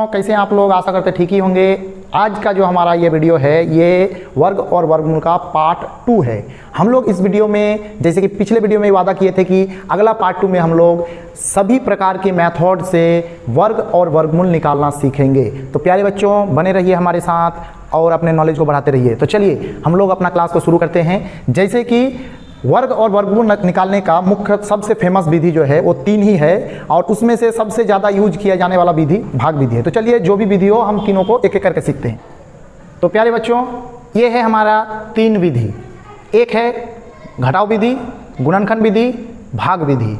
कैसे हैं आप लोग? आशा करते ठीक ही होंगे। आज का जो हमारा ये वीडियो है ये वर्ग और वर्गमूल का पार्ट 2 है। हम लोग इस वीडियो में जैसे कि पिछले वीडियो में वादा किए थे कि अगला पार्ट 2 में हम लोग सभी प्रकार के मेथड से वर्ग और वर्गमूल निकालना सीखेंगे। तो प्यारे बच्चों बने रहिए हमारे साथ और अपने नॉलेज को बढ़ाते रहिए। तो चलिए हम लोग अपना क्लास को शुरू करते हैं। जैसे कि वर्ग और वर्गमूल निकालने का मुख्य सबसे फेमस विधि जो है वो 3 ही है और उसमें से सबसे ज़्यादा यूज किया जाने वाला विधि भाग विधि है। तो चलिए जो भी विधि हो हम तीनों को एक एक करके सीखते हैं। तो प्यारे बच्चों ये है हमारा 3 विधि। एक है घटाव विधि, गुणनखंड विधि, भाग विधि,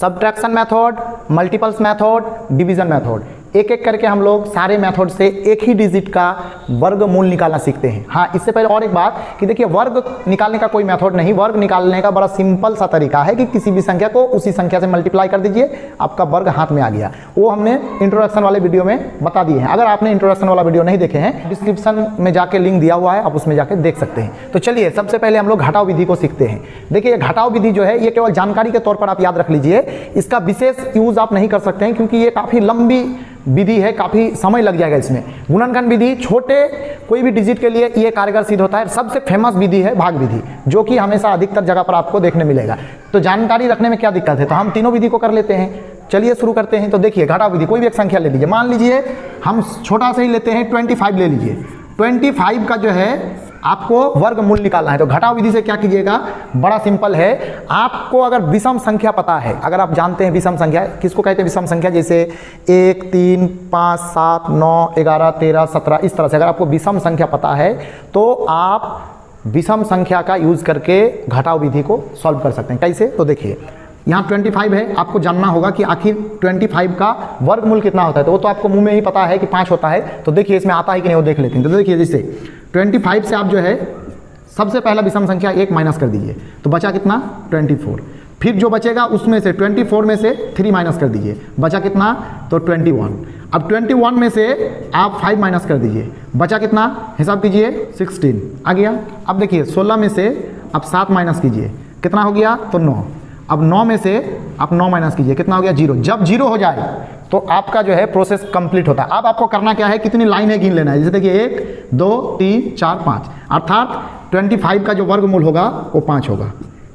subtraction method, multiples method, division method. एक एक करके हम लोग सारे मेथड से एक ही डिजिट का वर्गमूल निकालना सीखते हैं। हाँ, इससे पहले और एक बात कि देखिए वर्ग निकालने का कोई मेथड नहीं, वर्ग निकालने का बड़ा सिंपल सा तरीका है कि किसी भी संख्या को उसी संख्या से मल्टीप्लाई कर दीजिए, आपका वर्ग हाथ में आ गया। वो हमने इंट्रोडक्शन वाले वीडियो में बता दिए हैं। अगर आपने इंट्रोडक्शन वाला वीडियो नहीं देखे हैं डिस्क्रिप्शन में जाके लिंक दिया हुआ है, आप उसमें जाके देख सकते हैं। तो चलिए सबसे पहले हम लोग घटाव विधि को सीखते हैं। देखिए घटाव विधि जो है ये केवल जानकारी के तौर पर आप याद रख लीजिए, इसका विशेष यूज आप नहीं कर सकते हैं क्योंकि ये काफ़ी लंबी विधि है, काफ़ी समय लग जाएगा इसमें। गुणनखंड विधि छोटे कोई भी डिजिट के लिए ये कारगर सिद्ध होता है। सबसे फेमस विधि है भाग विधि, जो कि हमेशा अधिकतर जगह पर आपको देखने मिलेगा। तो जानकारी रखने में क्या दिक्कत है, तो हम तीनों विधि को कर लेते हैं। चलिए शुरू करते हैं। तो देखिए घटाव विधि, कोई भी एक संख्या ले लीजिए, मान लीजिए हम छोटा सा ही लेते हैं 25 ले लीजिए। 25 का जो है आपको वर्गमूल निकालना है। तो घटाव विधि से क्या कीजिएगा, बड़ा सिंपल है। आपको अगर विषम संख्या पता है, अगर आप जानते हैं विषम संख्या किसको कहते हैं, विषम संख्या जैसे 1, 3, 5, 7, 9, 11, 13, 17 इस तरह से अगर आपको विषम संख्या पता है तो आप विषम संख्या का यूज करके घटाव विधि को सॉल्व कर सकते हैं। कैसे, तो देखिए यहाँ 25 है, आपको जानना होगा कि आखिर 25 का वर्गमूल कितना होता है। तो वो तो आपको मुंह में ही पता है कि 5 होता है। तो देखिए इसमें आता है कि नहीं वो देख लेते हैं। तो देखिए जैसे 25 से आप जो है सबसे पहला विषम संख्या 1 माइनस कर दीजिए, तो बचा कितना 24। फिर जो बचेगा उसमें से 24 में से 3 माइनस कर दीजिए, बचा कितना तो 21। अब 21 में से आप 5 माइनस कर दीजिए, बचा कितना हिसाब कीजिए 16 आ गया। अब देखिए 16 में से आप 7 माइनस कीजिए, कितना हो गया तो 9। अब 9 में से आप 9 माइनस कीजिए, कितना हो गया 0। जब 0 हो जाए तो आपका जो है प्रोसेस कंप्लीट होता है। अब आपको करना क्या है, कितनी लाइनें गिन लेना है। जैसे देखिए 1, 2, 3, 4, 5, अर्थात 25 का जो वर्गमूल होगा वो 5 होगा।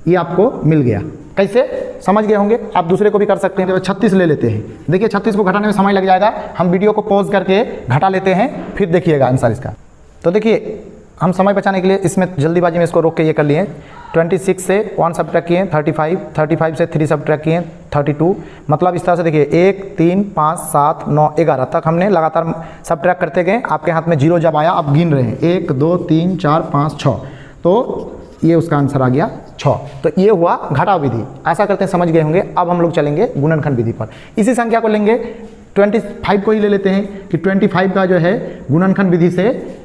ये आपको मिल गया। कैसे समझ गए होंगे, आप दूसरे को भी कर सकते हैं। तो 36 ले लेते हैं। देखिए 36 को घटाने में समय लग जाएगा, हम वीडियो को पॉज करके घटा लेते हैं, फिर देखिएगा आंसर इसका। तो देखिए हम समय बचाने के लिए इसमें जल्दीबाजी में इसको रोक के ये कर लिए। 26 से 1 सब्ट्रैक्ट किए 35, 35 से 3 सब्ट्रैक्ट किए 32। मतलब इस तरह से देखिए 1, 3, 5, 7, 9, 11 तक हमने लगातार सब्ट्रैक्ट करते गए। आपके हाथ में 0 जब आया आप गिन रहे हैं 1, 2, 3, 4, 5, 6, तो ये उसका आंसर आ गया 6। तो ये हुआ घटाव विधि। आशा करते हैं समझ गए होंगे। अब हम लोग चलेंगे गुणनखंड विधि पर। इसी संख्या को लेंगे 25 को ही ले लेते हैं कि 25 का जो है गुणनखंड विधि से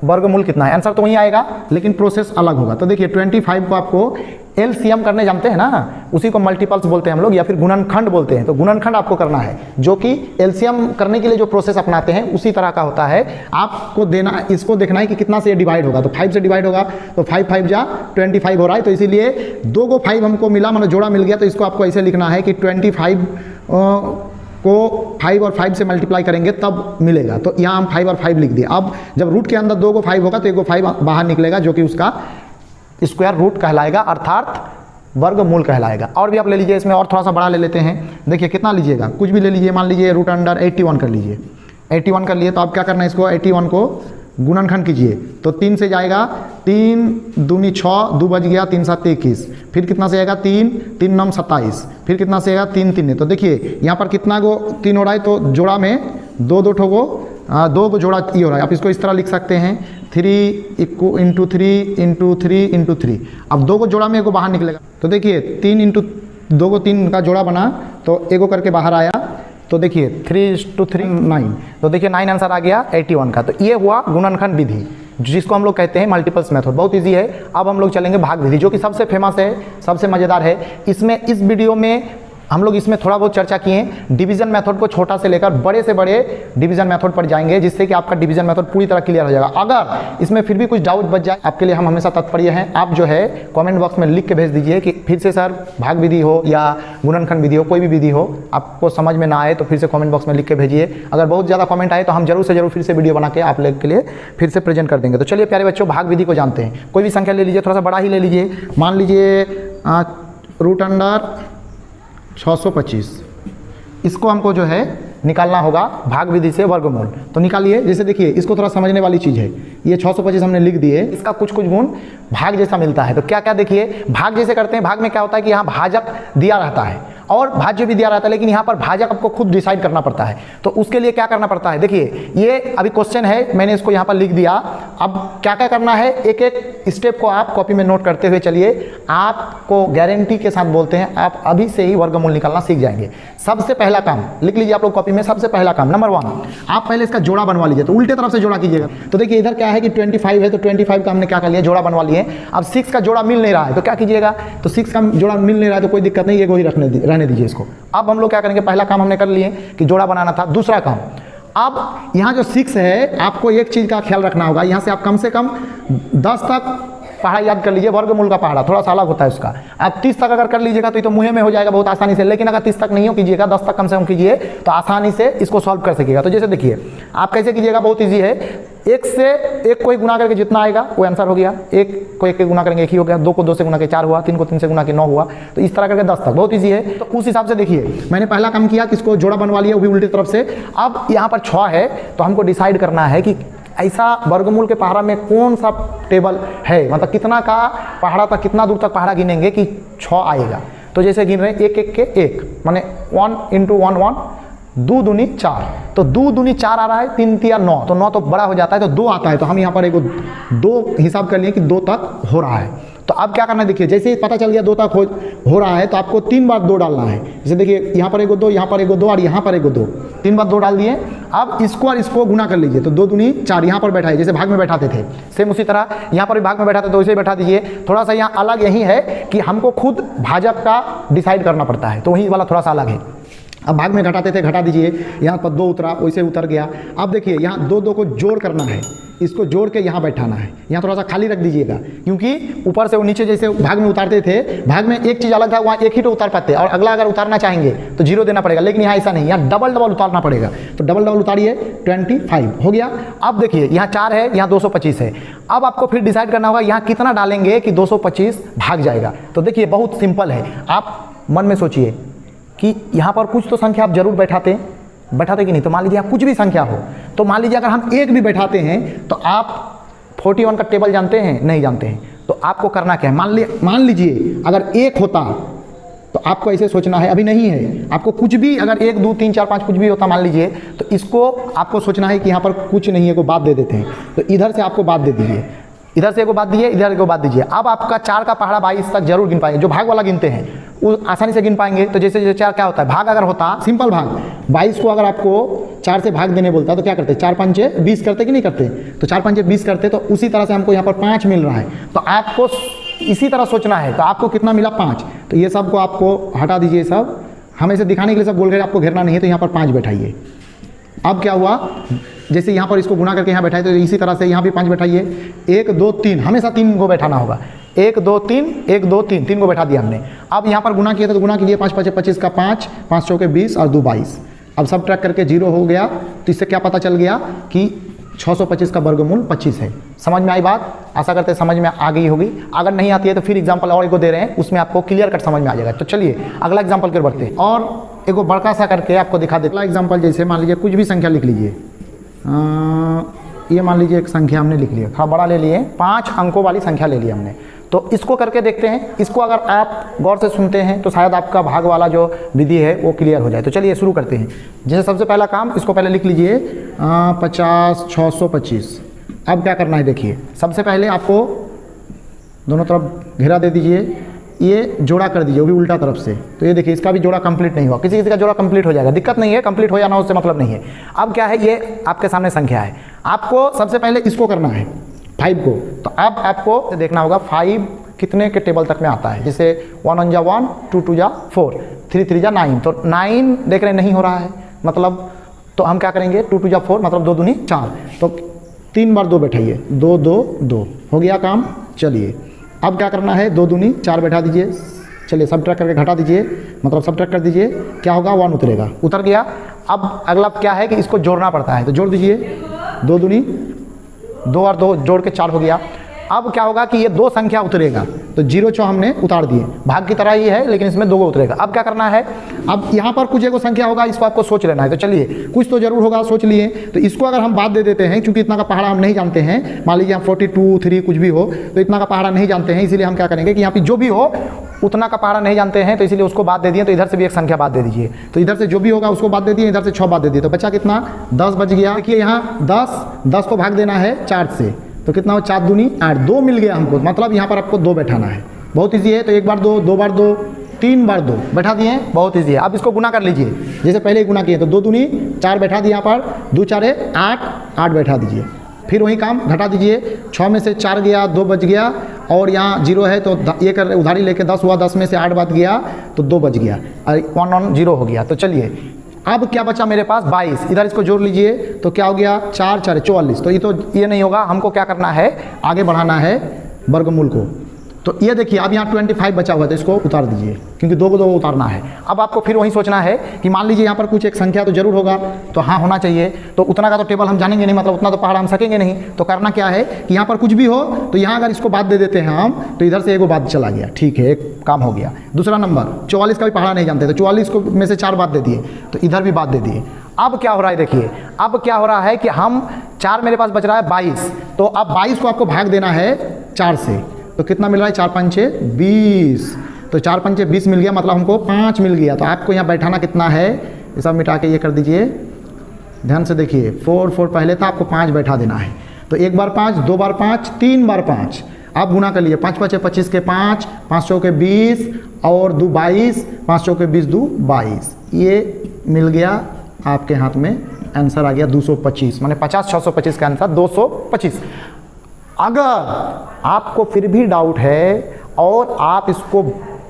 वर्गमूल कितना है। आंसर तो वहीं आएगा लेकिन प्रोसेस अलग होगा। तो देखिए 25 को आपको एलसीएम करने जानते हैं ना, उसी को मल्टीपल्स बोलते हैं हम लोग या फिर गुणनखंड बोलते हैं। तो गुणनखंड आपको करना है, जो कि एलसीएम करने के लिए जो प्रोसेस अपनाते हैं उसी तरह का होता है। आपको देना, इसको देखना है कि कितना से ये डिवाइड होगा। तो 5 से डिवाइड होगा तो 5 5 जा 25 हो रहा है। तो इसीलिए 2 को 5 हमको मिला, मतलब जोड़ा मिल गया। तो इसको आपको ऐसे लिखना है कि 25 को 5 और 5 से मल्टीप्लाई करेंगे तब मिलेगा। तो यहाँ हम 5 और 5 लिख दिए। अब जब रूट के अंदर 2 को 5 होगा तो 1 को 5 बाहर निकलेगा, जो कि उसका स्क्वायर रूट कहलाएगा, अर्थात वर्गमूल कहलाएगा। और भी आप ले लीजिए, इसमें और थोड़ा सा बड़ा ले लेते हैं। देखिए कितना लीजिएगा, कुछ भी ले लीजिए, मान लीजिए रूट अंडर 81 कर लीजिए। 81 कर लिए तो आप क्या करना है, इसको 81 को गुणनखंड कीजिए। तो 3 से जाएगा 3 दूनी 6, 2 बच गया, 3 7 21। फिर कितना से आएगा 3, 3 9 27। फिर कितना से आएगा 3 3। तो देखिए यहाँ पर कितना को 3 हो रहा है, तो जोड़ा में 2 ठो को 2 को जोड़ा ये हो रहा है। आप इसको इस तरह लिख सकते हैं 3 इंटू 3 इंटू 3 इंटू 3। अब 2 को जोड़ा में 1 को बाहर निकलेगा। तो देखिए 3 इंटू 2 को 3 का जोड़ा बना तो 1 को करके बाहर आया। तो देखिए 3 to 3 9। तो देखिए 9 आंसर आ गया 81 का। तो ये हुआ गुणनखंड विधि, जिसको हम लोग कहते हैं मल्टीपल्स मेथड। बहुत इजी है। अब हम लोग चलेंगे भाग विधि, जो कि सबसे फेमस है, सबसे मज़ेदार है। इसमें इस वीडियो में हम लोग इसमें थोड़ा बहुत चर्चा किए। डिवीजन मेथड को छोटा से लेकर बड़े से बड़े डिवीजन मेथड पर जाएंगे, जिससे कि आपका डिवीजन मेथड पूरी तरह क्लियर हो जाएगा। अगर इसमें फिर भी कुछ डाउट बच जाए, आपके लिए हम हमेशा तत्पर हैं। आप जो है कमेंट बॉक्स में लिख के भेज दीजिए कि फिर से सर भाग विधि हो या गुणनखंड विधि हो, कोई भी विधि हो, आपको समझ में ना आए तो फिर से कमेंट बॉक्स में लिख के भेजिए। अगर बहुत ज़्यादा कमेंट आए तो हम जरूर से जरूर फिर से वीडियो बना के आप लोग के लिए फिर से प्रेजेंट कर देंगे। तो चलिए प्यारे बच्चों, भाग विधि को जानते हैं। कोई भी संख्या ले लीजिए, थोड़ा सा बड़ा ही ले लीजिए। मान लीजिए √625। इसको हमको जो है निकालना होगा भाग विधि से वर्गमूल। तो निकालिए। जैसे देखिए, इसको थोड़ा समझने वाली चीज़ है। ये 625 हमने लिख दिए, इसका कुछ कुछ गुण भाग जैसा मिलता है। तो क्या क्या देखिए, भाग जैसे करते हैं। भाग में क्या होता है कि यहाँ भाजक दिया रहता है और भाज्य भी दिया रहता है, लेकिन यहाँ पर भाजक आपको खुद डिसाइड करना पड़ता है। तो उसके लिए क्या करना पड़ता है, देखिए ये अभी क्वेश्चन है, मैंने इसको यहाँ पर लिख दिया। अब क्या क्या करना है, एक एक स्टेप को आप कॉपी में नोट करते हुए चलिए। आपको गारंटी के साथ बोलते हैं, आप अभी से ही वर्गमूल निकालना सीख जाएंगे। सबसे पहला काम लिख लीजिए आप लोग कॉपी में। सबसे पहला काम नंबर 1, आप पहले इसका जोड़ा बनवा लीजिए। तो उल्टे तरफ से जोड़ा कीजिएगा। तो देखिए इधर क्या है कि 25 है, तो 25 का हमने क्या कर लिया, जोड़ा बनवा लिए। अब 6 का जोड़ा मिल नहीं रहा है, तो क्या कीजिएगा, तो 6 का जोड़ा मिल नहीं रहा है तो कोई दिक्कत नहीं, ये वही रहने दीजिए इसको। अब हम लोग क्या करेंगे, पहला काम हमने कर लिए कि जोड़ा बनाना था। दूसरा काम, अब यहाँ जो 6 है, आपको एक चीज़ का ख्याल रखना होगा। यहाँ से आप कम से कम 10 तक पहाड़ा याद कर लीजिए। वर्गमूल का पहाड़ा थोड़ा सा अलग होता है उसका। आप 30 तक अगर कर लीजिएगा तो ये तो मुँह में हो जाएगा बहुत आसानी से, लेकिन अगर 30 तक नहीं हो कीजिएगा, 10 तक कम से कम कीजिए, तो आसानी से इसको सॉल्व कर सकिएगा। तो जैसे देखिए, आप कैसे कीजिएगा, बहुत ईजी है। 1 से 1 को ही गुना करके जितना आएगा वो आंसर हो गया। 1 को 1 के गुना करेंगे 1 ही हो गया। 2 को 2 से गुना के 4 हुआ। 3 को 3 से गुना के 9 हुआ। तो इस तरह करके 10 तक, बहुत ईजी है। तो उस हिसाब से देखिए, मैंने पहला काम किया कि इसको जोड़ा बनवा लिया, वो भी उल्टी तरफ से। अब यहाँ पर 6 है, तो हमको डिसाइड करना है कि ऐसा वर्गमूल के पहाड़ा में कौन सा टेबल है, मतलब कितना का पहाड़ा तक, कितना दूर तक पहाड़ा गिनेंगे कि 6 आएगा। तो जैसे गिन रहे हैं 1 1 के 1, माने 1 × 1 1, 2 दूनी 4, तो 2 दूनी 4 आ रहा है, 3 3 9, तो 9 तो बड़ा हो जाता है, तो 2 आता है। तो हम यहाँ पर एक 2 हिसाब कर लिए कि 2 तक हो रहा है। तो अब क्या करना है, देखिए जैसे ही पता चल गया 2 तक हो रहा है, तो आपको 3 बार 2 डालना है। जैसे देखिए यहाँ पर एक 2, यहाँ पर एक 2 और यहाँ पर एक 2, 3 बार 2 डाल दिए। अब इसको और इसको गुना कर लीजिए, तो 2 दूनी 4 यहाँ पर बैठाइए, जैसे भाग में बैठाते थे। सेम उसी तरह यहाँ पर भी भाग में बैठाते तो वैसे ही बैठा दीजिए। थोड़ा सा यहाँ अलग यही है कि हमको खुद भाजक का डिसाइड करना पड़ता है, तो वही वाला थोड़ा सा अलग है। अब भाग में घटाते थे, घटा दीजिए। यहाँ पर 2 उतरा, वैसे उतर गया। अब देखिए यहाँ 2 2 को जोड़ करना है, इसको जोड़ के यहाँ बैठाना है। यहाँ थोड़ा सा खाली रख दीजिएगा, क्योंकि ऊपर से वो नीचे जैसे भाग में उतारते थे, भाग में एक चीज़ अलग था, वहाँ एक ही तो उतार पाते, और अगला अगर उतारना चाहेंगे तो 0 देना पड़ेगा। लेकिन यहाँ ऐसा नहीं, यहाँ डबल डबल उतारना पड़ेगा। तो डबल डबल उतारिए, 25 हो गया। अब देखिए यहाँ 4 है, यहाँ 225 है। अब आपको फिर डिसाइड करना होगा यहाँ कितना डालेंगे कि 225 भाग जाएगा। तो देखिए बहुत सिंपल है। आप मन में सोचिए कि यहाँ पर कुछ तो संख्या आप जरूर बैठाते कि नहीं। तो मान लीजिए यहाँ कुछ भी संख्या हो, तो मान लीजिए अगर हम 1 भी बैठाते हैं, तो आप 41 का टेबल जानते हैं, नहीं जानते हैं, तो आपको करना क्या है, मान लीजिए अगर 1 होता तो आपको ऐसे सोचना है, अभी नहीं है आपको कुछ भी, अगर 1 2 3 4 5 कुछ भी होता मान लीजिए, तो इसको आपको सोचना है कि यहाँ पर कुछ नहीं है, को बात दे देते हैं। तो इधर से आपको बात दे दीजिए, इधर से एक बात दीजिए, इधर एक बात दीजिए। अब आपका 4 का पहाड़ा 22 तक जरूर गिन पाएंगे। जो भाग वाला गिनते हैं वो आसानी से गिन पाएंगे। तो जैसे जैसे 4 क्या होता है, भाग अगर होता सिंपल भाग 22 को अगर आपको 4 से भाग देने बोलता तो क्या करते, 4 5 20 करते कि नहीं करते। तो 4 5 20 करते। तो उसी तरह से हमको यहाँ पर 5 मिल रहा है, तो आपको इसी तरह सोचना है। तो आपको कितना मिला, 5। तो ये सब को आपको हटा दीजिए, सब हम ऐसे दिखाने के लिए सब बोल रहे हैं, आपको घेरना नहीं है। तो यहाँ पर 5 बैठाइए। अब क्या हुआ, जैसे यहाँ पर इसको गुना करके यहाँ बैठाए, तो इसी तरह से यहाँ भी 5 बैठाइए। 1 2 3, हमेशा 3 को बैठाना होगा। 1 2 3, 1 2 3, 3 को बैठा दिया हमने। अब यहाँ पर गुना किया तो गुना कीजिए, 5 5 25 का 5, 5 चौके 20 और 2 22। अब सब ट्रैक करके 0 हो गया। तो इससे क्या पता चल गया कि 625 का वर्गमूल 25 है। समझ में आई बात? आशा करते हैं समझ में आ गई होगी। अगर नहीं आती है तो फिर एग्जाम्पल और एक दे रहे हैं, उसमें आपको क्लियर कट समझ में आ जाएगा। तो चलिए अगला एग्जाम्पल कर बढ़ते हैं और एक बड़का सा करके आपको दिखा देता। अगला एग्जाम्पल जैसे मान लीजिए कुछ भी संख्या लिख लीजिए। ये मान लीजिए एक संख्या हमने लिख लिया, थोड़ा बड़ा ले लिए, 5 अंकों वाली संख्या ले ली हमने। तो इसको करके देखते हैं। इसको अगर आप गौर से सुनते हैं तो शायद आपका भाग वाला जो विधि है वो क्लियर हो जाए। तो चलिए शुरू करते हैं। जैसे सबसे पहला काम, इसको पहले लिख लीजिए 50 625। अब क्या करना है, देखिए सबसे पहले आपको दोनों तरफ घेरा दे दीजिए, ये जोड़ा कर दीजिए, वो भी उल्टा तरफ से। तो ये देखिए इसका भी जोड़ा कंप्लीट नहीं हुआ, किसी किसी का जोड़ा कंप्लीट हो जाएगा, दिक्कत नहीं है, कंप्लीट हो जाना उससे मतलब नहीं है। अब क्या है, ये आपके सामने संख्या है, आपको सबसे पहले इसको करना है 5 को। तो अब आपको देखना होगा 5 कितने के टेबल तक में आता है। जैसे 1 1 जा 1, 2 2 जा 4, 3 3 जा 9। तो 9 देख रहे नहीं हो रहा है, मतलब तो हम क्या करेंगे, 2 2 जा 4 मतलब 2 दूनी 4। तो 3 बार 2 बैठाइए, 2 2 2 हो गया काम। चलिए अब क्या करना है, 2 दूनी 4 बैठा दीजिए। चलिए सब ट्रैक करके घटा दीजिए, मतलब सब ट्रैक कर दीजिए। क्या होगा, 1 उतरेगा, उतर गया। अब अगला क्या है कि इसको जोड़ना पड़ता है, तो जोड़ दीजिए। 2 दूनी 2 और 2 जोड़ के 4 हो गया। अब क्या होगा कि ये 2 संख्या उतरेगा, तो 0 4 हमने उतार दिए, भाग की तरह ही है लेकिन इसमें 2 उतरेगा। अब क्या करना है, अब यहाँ पर कुछ एक संख्या होगा, इसको आपको सोच लेना है। तो चलिए कुछ तो जरूर होगा, सोच लिए। तो इसको अगर हम बात दे देते हैं, क्योंकि इतना का पहाड़ा हम नहीं जानते हैं, मान लीजिए हम 42 3 कुछ भी हो, तो इतना का पहाड़ा नहीं जानते हैं, इसीलिए हम क्या करेंगे कि यहाँ पे जो भी हो उतना का पहाड़ा नहीं जानते हैं, तो इसीलिए उसको बात दे दिए। तो इधर से भी एक संख्या बात दे दीजिए, तो इधर से जो भी होगा उसको बात दे दिए, इधर से 6 बात दे दिए, तो बचा कितना, 10 बच गया। देखिए यहाँ 10 को भाग देना है 4 से, तो कितना हो, 4 दूनी 8, 2 मिल गया हमको, मतलब यहाँ पर आपको 2 बैठाना है। बहुत ईजी है। तो 1 बार 2, 2 बार 2, 3 बार 2 बैठा दिए, बहुत ईजी है। अब इसको गुना कर लीजिए, जैसे पहले गुना किए, तो 2 दूनी 4 बैठा दिए, यहाँ पर 2 4 8, 8 बैठा दीजिए। फिर वही काम घटा दीजिए, 6 में से 4 गया, 2 बच गया, और यहाँ 0 है तो ये कर उधारी लेके 10 हुआ, 10 में से 8 बच गया तो 2 बच गया, 1 1 0 हो गया। तो चलिए अब क्या बचा मेरे पास, 22। इधर इसको जोड़ लीजिए, तो क्या हो गया, 4 4 44। तो ये नहीं होगा, हमको क्या करना है, आगे बढ़ाना है वर्गमूल को। तो ये देखिए अब यहाँ 25 बचा हुआ है, तो इसको उतार दीजिए, क्योंकि 2 को 2 उतारना है। अब आपको फिर वही सोचना है कि मान लीजिए यहाँ पर कुछ एक संख्या तो जरूर होगा, तो हाँ होना चाहिए। तो उतना का तो टेबल हम जानेंगे नहीं, मतलब उतना तो पहाड़ा हम सकेंगे नहीं। तो करना क्या है कि यहाँ पर कुछ भी हो, तो यहाँ अगर इसको बात दे देते हैं हम, तो इधर से एगो बात चला गया, ठीक है, एक काम हो गया। दूसरा नंबर 44 का भी पहाड़ा नहीं जानते, तो 44 को में से 4 बात दे दिए, तो इधर भी बात दे दिए। अब क्या हो रहा है, देखिए अब क्या हो रहा है कि हम 4 मेरे पास बच रहा है 22, तो अब 22 को आपको भाग देना है 4 से, तो कितना मिल रहा है, 4 5 6 20। तो 4 5 6 20 मिल गया, मतलब हमको 5 मिल गया। तो आपको यहाँ बैठाना कितना है, ये सब मिटा के ये कर दीजिए, ध्यान से देखिए। 4 4 पहले था, आपको 5 बैठा देना है। तो 1 बार 5, 2 बार 5, 3 बार 5। आप गुना कर लिए, 5 5 25 के 5, 5 चौ के 20 और 2 22, 5 चौ के 20 2 22। ये मिल गया आपके हाथ में, आंसर आ गया 225, माने 50 625 का आंसर 225। अगर आपको फिर भी डाउट है और आप इसको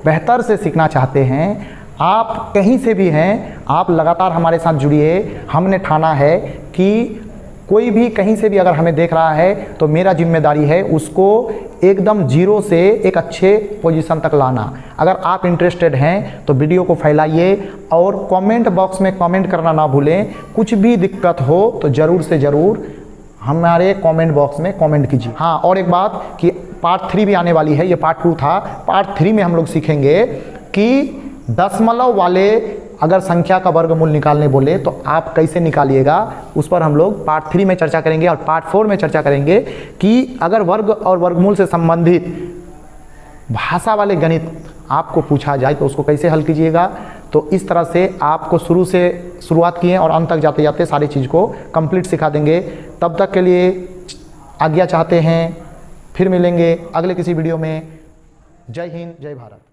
बेहतर से सीखना चाहते हैं, आप कहीं से भी हैं, आप लगातार हमारे साथ जुड़िए। हमने ठाना है कि कोई भी कहीं से भी अगर हमें देख रहा है, तो मेरा जिम्मेदारी है उसको एकदम 0 से एक अच्छे पोजीशन तक लाना। अगर आप इंटरेस्टेड हैं तो वीडियो को फैलाइए और कमेंट बॉक्स में कमेंट करना ना भूलें। कुछ भी दिक्कत हो तो ज़रूर से ज़रूर हमारे कमेंट बॉक्स में कमेंट कीजिए। हाँ, और एक बात कि पार्ट 3 भी आने वाली है, ये पार्ट 2 था। पार्ट 3 में हम लोग सीखेंगे कि दशमलव वाले अगर संख्या का वर्गमूल निकालने बोले तो आप कैसे निकालिएगा, उस पर हम लोग पार्ट 3 में चर्चा करेंगे। और पार्ट 4 में चर्चा करेंगे कि अगर वर्ग और वर्गमूल से संबंधित भाषा वाले गणित आपको पूछा जाए तो उसको कैसे हल कीजिएगा। तो इस तरह से आपको शुरुआत किए और अंत तक जाते जाते सारी चीज़ को कंप्लीट सिखा देंगे। तब तक के लिए आज्ञा चाहते हैं, फिर मिलेंगे अगले किसी वीडियो में। जय हिंद, जय भारत।